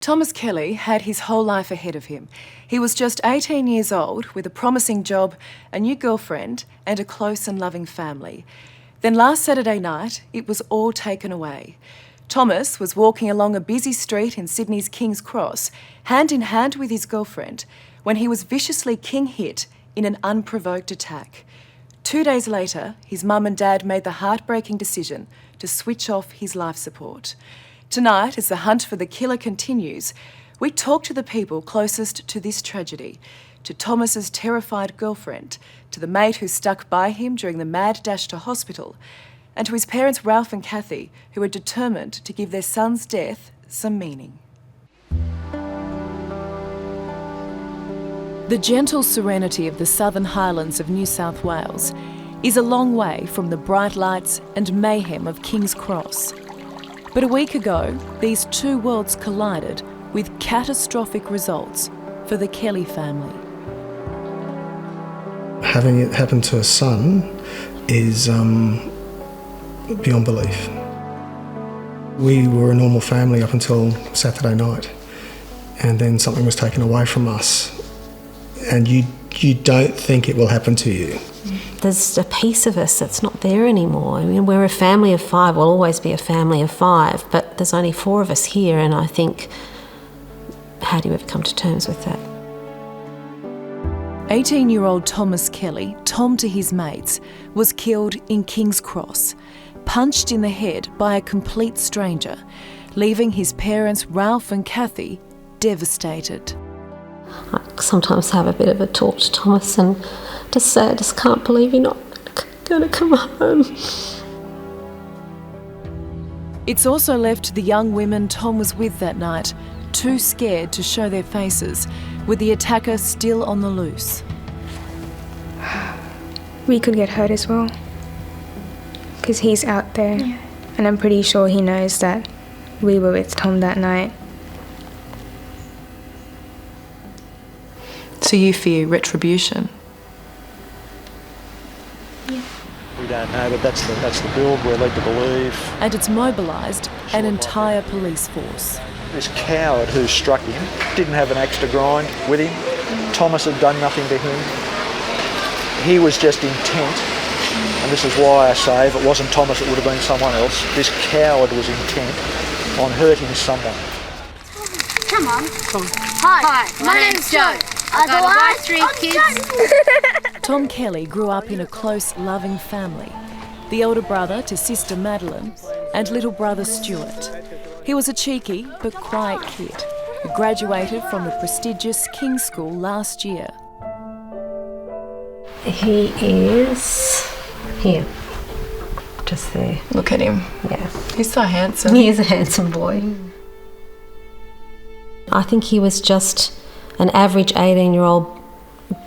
Thomas Kelly had his whole life ahead of him. He was just 18 years old with a promising job, a new girlfriend and a close and loving family. Then last Saturday night, it was all taken away. Thomas was walking along a busy street in Sydney's King's Cross, hand in hand with his girlfriend, when he was viciously king-hit in an unprovoked attack. 2 days later, his mum and dad made the heartbreaking decision to switch off his life support. Tonight, as the hunt for the killer continues, we talk to the people closest to this tragedy, to Thomas's terrified girlfriend, to the mate who stuck by him during the mad dash to hospital, and to his parents Ralph and Kathy, who are determined to give their son's death some meaning. The gentle serenity of the Southern Highlands of New South Wales is a long way from the bright lights and mayhem of King's Cross. But a week ago, these two worlds collided with catastrophic results for the Kelly family. Having it happen to a son is beyond belief. We were a normal family up until Saturday night, and then something was taken away from us, and you don't think it will happen to you. There's a piece of us that's not there anymore. I mean, we're a family of 5, we'll always be a family of 5, but there's only 4 of us here, and I think, how do you ever come to terms with that? 18-year-old Thomas Kelly, Tom to his mates, was killed in King's Cross, punched in the head by a complete stranger, leaving his parents Ralph and Kathy devastated. I sometimes have a bit of a talk to Thomas and just say, I just can't believe you're not going to come home. It's also left the young women Tom was with that night too scared to show their faces, with the attacker still on the loose. We could get hurt as well, because he's out there, and I'm pretty sure he knows that we were with Tom that night. So you fear retribution? We don't know, but that's the build we're led to believe. And it's mobilised an entire police force. This coward who struck him didn't have an axe to grind with him. Thomas had done nothing to him. He was just intent, and this is why I say if it wasn't Thomas it would have been someone else. This coward was intent on hurting someone. Come on. Hi, my name's Joe. I got 3 kids. Tom Kelly grew up in a close, loving family. The elder brother to sister Madeline and little brother Stuart. He was a cheeky but quiet kid who graduated from the prestigious King's School last year. He is here, just there. Look at him. Yeah. He's so handsome. He is a handsome boy. I think he was just an average 18-year-old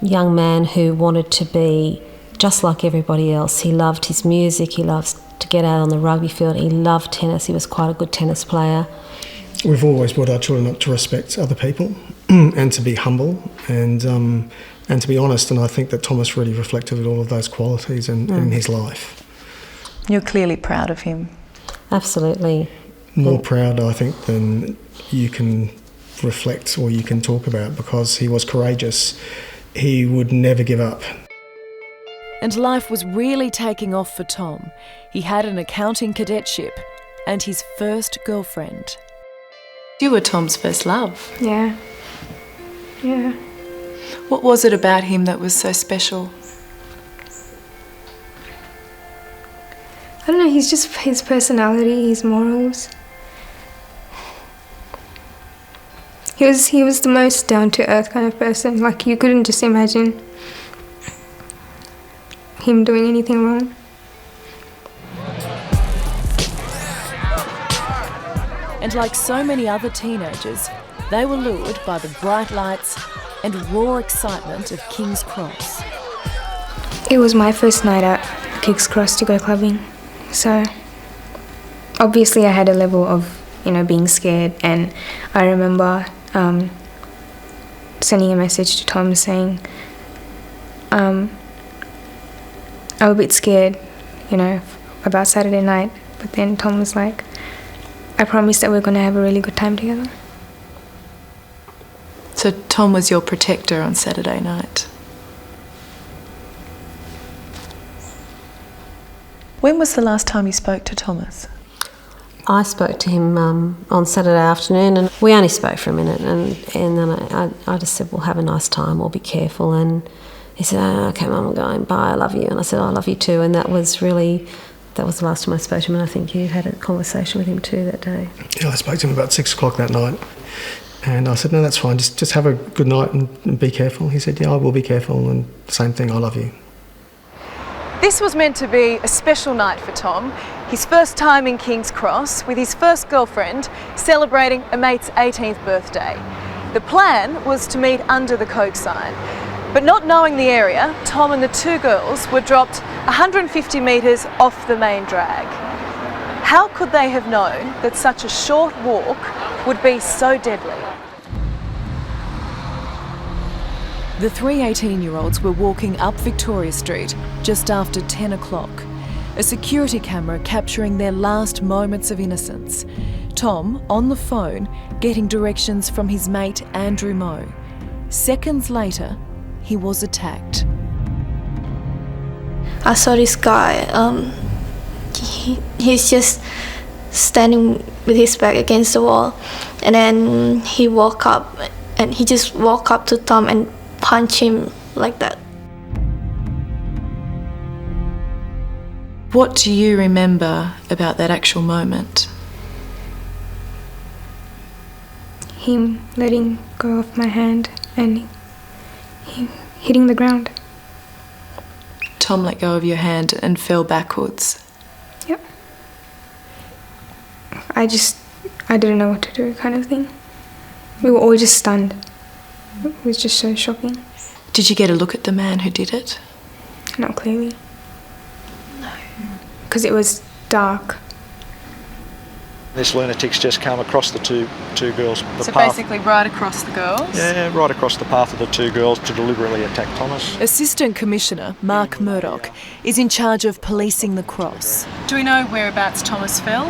young man who wanted to be just like everybody else. He loved his music, he loves to get out on the rugby field, he loved tennis, he was quite a good tennis player. We've always brought our children up to respect other people and to be humble and to be honest, and I think that Thomas really reflected all of those qualities in his life. You're clearly proud of him. Absolutely. More proud, I think, than you can reflect or you can talk about, because he was courageous. He would never give up. And life was really taking off for Tom. He had an accounting cadetship and his first girlfriend. You were Tom's first love. Yeah. What was it about him that was so special? I don't know, he's just his personality, his morals. He was the most down-to-earth kind of person. Like, you couldn't just imagine him doing anything wrong. And like so many other teenagers, they were lured by the bright lights and raw excitement of King's Cross. It was my first night out at King's Cross to go clubbing. So, obviously I had a level of, being scared, and I remember sending a message to Tom saying, I'm a bit scared, about Saturday night. But then Tom was like, I promise that we're going to have a really good time together. So Tom was your protector on Saturday night. When was the last time you spoke to Thomas? I spoke to him on Saturday afternoon, and we only spoke for a minute, and then I just said, well, have a nice time, or be careful. And he said, oh, okay, Mum, I'm going, bye, I love you. And I said, I love you too. And that was the last time I spoke to him, and I think you had a conversation with him too that day. Yeah, I spoke to him about 6 o'clock that night, and I said, no, that's fine, just have a good night and be careful. He said, yeah, I will be careful, and same thing, I love you. This was meant to be a special night for Tom, his first time in King's Cross with his first girlfriend, celebrating a mate's 18th birthday. The plan was to meet under the Coke sign, but not knowing the area, Tom and the 2 girls were dropped 150 metres off the main drag. How could they have known that such a short walk would be so deadly? The 3 18-year-olds were walking up Victoria Street just after 10 o'clock. A security camera capturing their last moments of innocence. Tom, on the phone, getting directions from his mate Andrew Moe. Seconds later, he was attacked. I saw this guy, he's just standing with his back against the wall, and then he walked up, and he just walked up to Tom and punched him like that. What do you remember about that actual moment? Him letting go of my hand and him hitting the ground. Tom let go of your hand and fell backwards. Yep. I didn't know what to do, kind of thing. We were all just stunned. It was just so shocking. Did you get a look at the man who did it? Not clearly. No. Because it was dark. This lunatic's just come across the two girls. So basically right across the girls? Yeah, right across the path of the 2 girls to deliberately attack Thomas. Assistant Commissioner Mark Murdoch is in charge of policing the cross. Do we know whereabouts Thomas fell?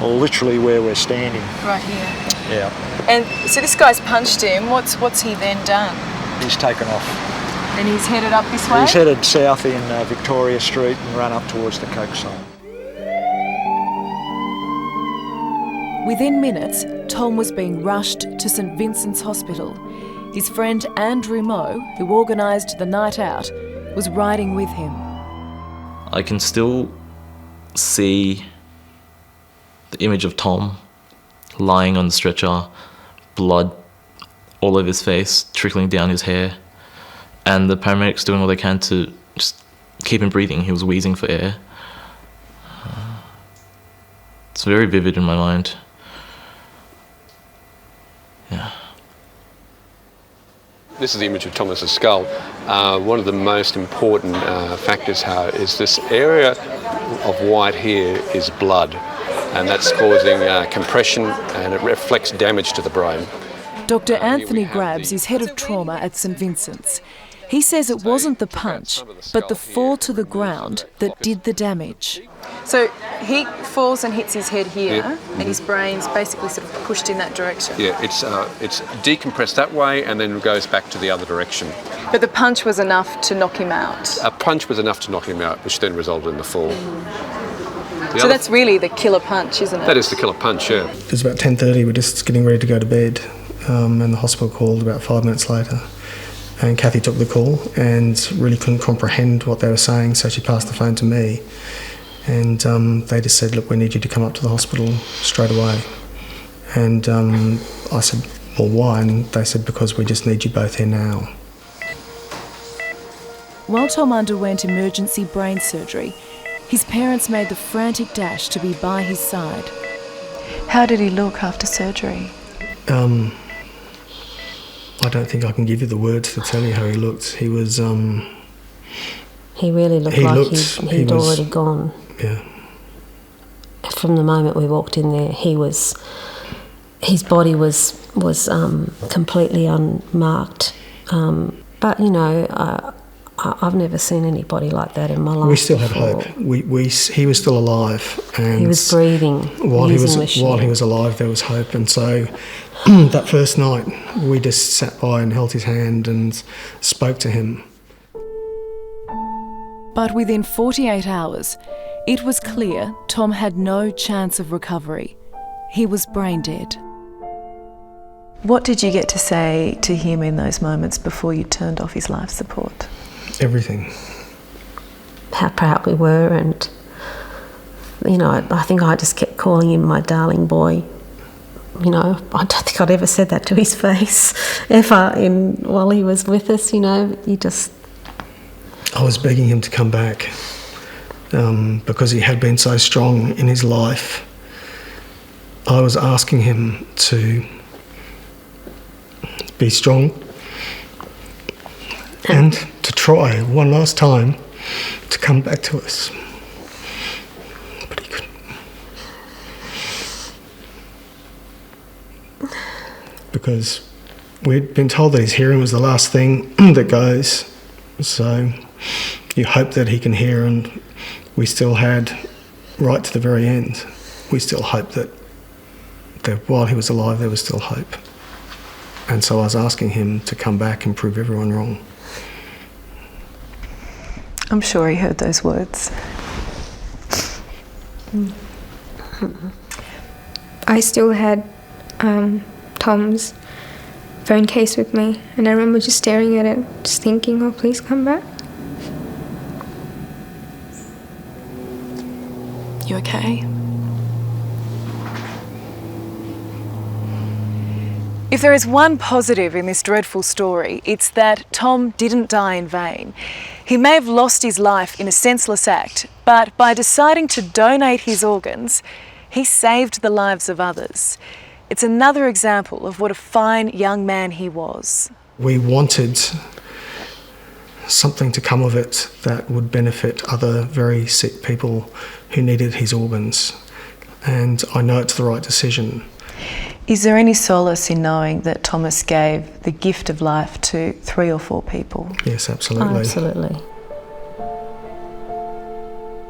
Well, literally where we're standing. Right here. Yeah. And so this guy's punched him. What's he then done? He's taken off. And he's headed up this way? He's headed south in Victoria Street and run up towards the Coke sign. Within minutes, Tom was being rushed to St Vincent's Hospital. His friend Andrew Moe, who organised the night out, was riding with him. I can still see the image of Tom lying on the stretcher, blood all over his face, trickling down his hair, and the paramedics doing all they can to just keep him breathing. He was wheezing for air. It's very vivid in my mind. Yeah. This is the image of Thomas's skull. One of the most important factors here is this area of white here is blood, and that's causing compression, and it reflects damage to the brain. Dr. Anthony Grabs is head of trauma at St Vincent's. He says it wasn't the punch, but the fall to the ground that did the damage. So he falls and hits his head here, and his brain's basically sort of pushed in that direction. Yeah, it's decompressed that way and then goes back to the other direction. But the punch was enough to knock him out? A punch was enough to knock him out, which then resulted in the fall. So that's really the killer punch, isn't it? That is the killer punch, yeah. It was about 10:30, we're just getting ready to go to bed, and the hospital called about 5 minutes later. And Kathy took the call and really couldn't comprehend what they were saying, so she passed the phone to me. And they just said, look, we need you to come up to the hospital straight away. And I said, well, why? And they said, because we just need you both here now. While Tom underwent emergency brain surgery, his parents made the frantic dash to be by his side. How did he look after surgery? I don't think I can give you the words to tell you how he looked. He was... he really looked he'd already gone. Yeah. From the moment we walked in there, his body was completely unmarked. But, you know, I've never seen anybody like that in my life. We still had before. hope. He was still alive, and He was breathing. while he was alive, there was hope. And so that first night, we just sat by and held his hand and spoke to him. But within 48 hours, it was clear Tom had no chance of recovery. He was brain dead. What did you get to say to him in those moments before you turned off his life support? Everything. How proud we were, and, you know, I think I just kept calling him my darling boy. You know, I don't think I'd ever said that to his face ever while he was with us, you know. I was begging him to come back because he had been so strong in his life. I was asking him to be strong and to try one last time to come back to us. But he couldn't. Because we'd been told that his hearing was the last thing that goes. So you hope that he can hear, and we still had, right to the very end, we still hoped that while he was alive there was still hope. And so I was asking him to come back and prove everyone wrong. I'm sure he heard those words. I still had Tom's phone case with me, and I remember just staring at it, just thinking, oh, please come back. You okay? If there is one positive in this dreadful story, it's that Tom didn't die in vain. He may have lost his life in a senseless act, but by deciding to donate his organs, he saved the lives of others. It's another example of what a fine young man he was. We wanted something to come of it that would benefit other very sick people who needed his organs, and I know it's the right decision. Is there any solace in knowing that Thomas gave the gift of life to 3 or 4 people? Yes, absolutely. Absolutely.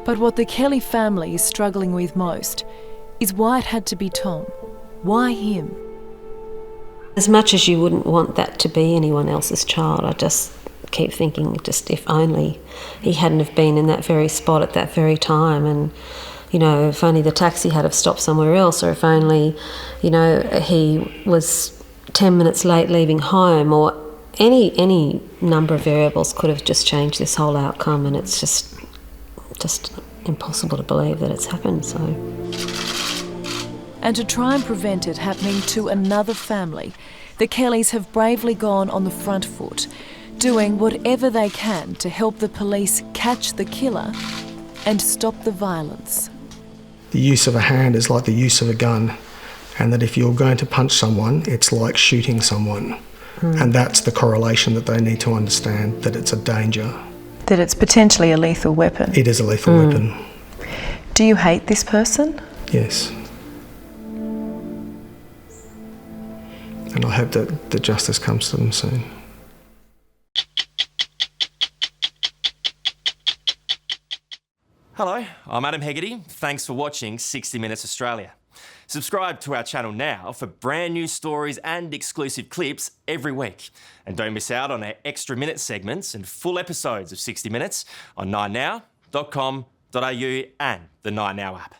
But what the Kelly family is struggling with most is why it had to be Tom. Why him? As much as you wouldn't want that to be anyone else's child, I just keep thinking, just if only he hadn't have been in that very spot at that very time, and, you know, if only the taxi had have stopped somewhere else, or if only, you know, he was 10 minutes late leaving home, or any number of variables could have just changed this whole outcome, and it's just impossible to believe that it's happened. So. And to try and prevent it happening to another family, the Kellys have bravely gone on the front foot, doing whatever they can to help the police catch the killer and stop the violence. The use of a hand is like the use of a gun, and that if you're going to punch someone, it's like shooting someone. And that's the correlation that they need to understand, that it's a danger. That it's potentially a lethal weapon. It is a lethal weapon. Do you hate this person? Yes. And I hope that the justice comes to them soon. Hello, I'm Adam Hegarty. Thanks for watching 60 Minutes Australia. Subscribe to our channel now for brand new stories and exclusive clips every week. And don't miss out on our extra minute segments and full episodes of 60 Minutes on 9now.com.au and the 9Now app.